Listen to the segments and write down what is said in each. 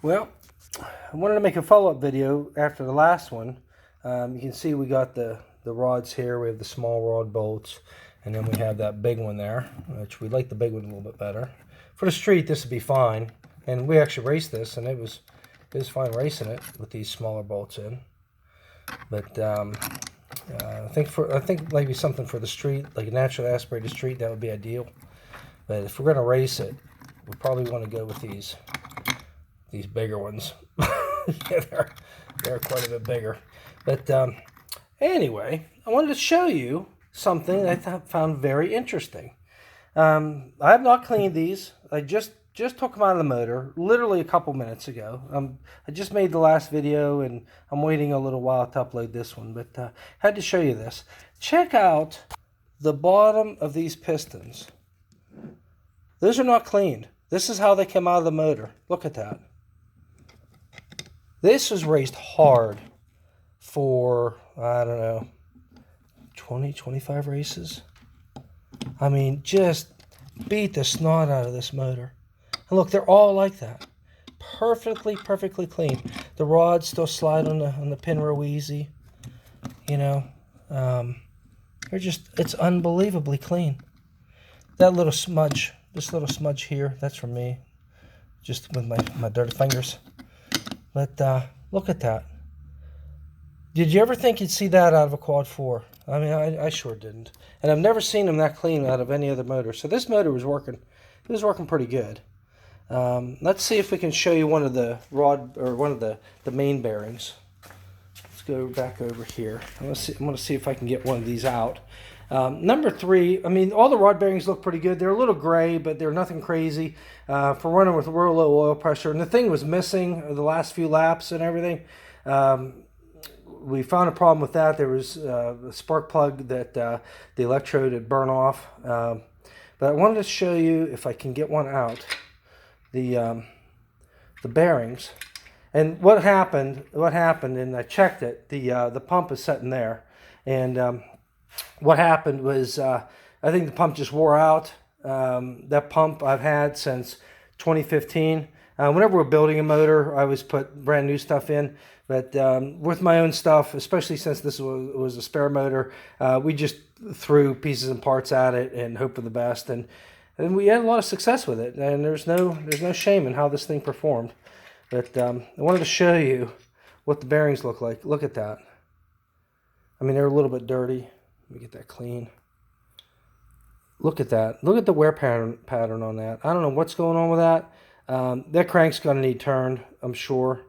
Well, I wanted to make a follow-up video after the last one. You can see we got the rods here. We have the small rod bolts, and then we have that big one there, which we like the big one a little bit better. For the street, this would be fine, and we actually raced this, and it was fine racing it with these smaller bolts in. But I think maybe something for the street, like a naturally aspirated street, that would be ideal. But if we're going to race it, we probably want to go with these bigger ones. Yeah, they're quite a bit bigger. But anyway, I wanted to show you something that I found very interesting. I have not cleaned these. I just took them out of the motor literally a couple minutes ago. I just made the last video, and I'm waiting a little while to upload this one, but had to show you this. Check out the bottom of these pistons. Those are not cleaned. This is how they came out of the motor. Look at that. This was raced hard for, I don't know, 20, 25 races. I mean, just beat the snot out of this motor. And look, they're all like that. Perfectly clean. The rods still slide on the pin real easy. You know, it's unbelievably clean. That little smudge, this little smudge here, that's from me. Just with my dirty fingers. But look at that. Did you ever think you'd see that out of a quad 4? I mean, I sure didn't. And I've never seen them that clean out of any other motor. So this motor was working. It was working pretty good. Let's see if we can show you one of the main bearings. Let's go back over here. I'm going to see if I can get one of these out. Number 3, I mean, all the rod bearings look pretty good. They're a little gray, but they're nothing crazy for running with real low oil pressure. And the thing was missing the last few laps and everything. We found a problem with that. There was a spark plug that the electrode had burned off. But I wanted to show you, if I can get one out, the bearings. And what happened, and I checked it, the pump is sitting there. And what happened was, I think the pump just wore out. That pump I've had since 2015. Whenever we're building a motor, I always put brand new stuff in. But with my own stuff, especially since this was a spare motor, we just threw pieces and parts at it and hoped for the best. And we had a lot of success with it. And there's no shame in how this thing performed. But I wanted to show you what the bearings look like. Look at that. I mean, they're a little bit dirty. Let me get that clean. Look at that. Look at the wear pattern on that. I don't know what's going on with that. That crank's going to need turned, I'm sure.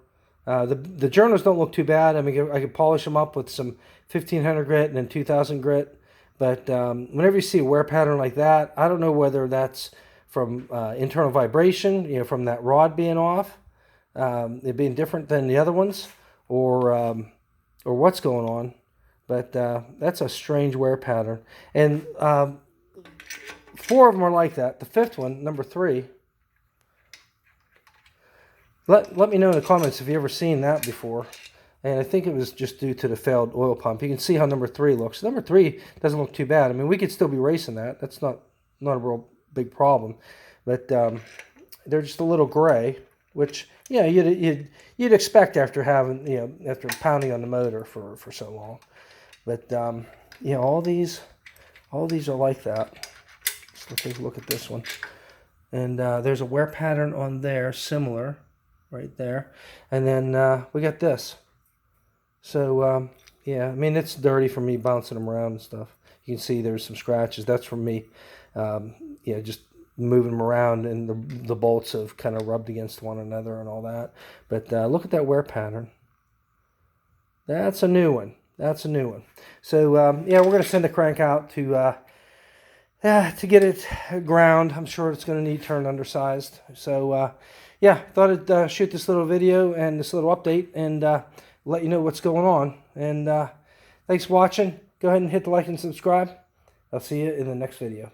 The journals don't look too bad. I mean, I could polish them up with some 1500 grit and then 2000 grit. But whenever you see a wear pattern like that, I don't know whether that's from internal vibration, you know, from that rod being off, it being different than the other ones, or what's going on. But that's a strange wear pattern. And 4 of them are like that. The 5th one, number 3. Let me know in the comments if you've ever seen that before. And I think it was just due to the failed oil pump. You can see how number 3 looks. Number 3 doesn't look too bad. I mean, we could still be racing that. That's not a real big problem. But they're just a little gray, which, yeah, you'd expect after having, you know, after pounding on the motor for so long. But you know, all these are like that. So let's take a look at this one. And there's a wear pattern on there, similar, right there. And then we got this. So yeah, I mean, it's dirty from me bouncing them around and stuff. You can see there's some scratches. That's from me, yeah, just moving them around, and the bolts have kind of rubbed against one another and all that. But look at that wear pattern. That's a new one. That's a new one. So yeah, we're going to send the crank out to get it ground. I'm sure it's going to need turned undersized. So yeah, thought I'd shoot this little video and this little update and let you know what's going on. And thanks for watching. Go ahead and hit the like and subscribe. I'll see you in the next video.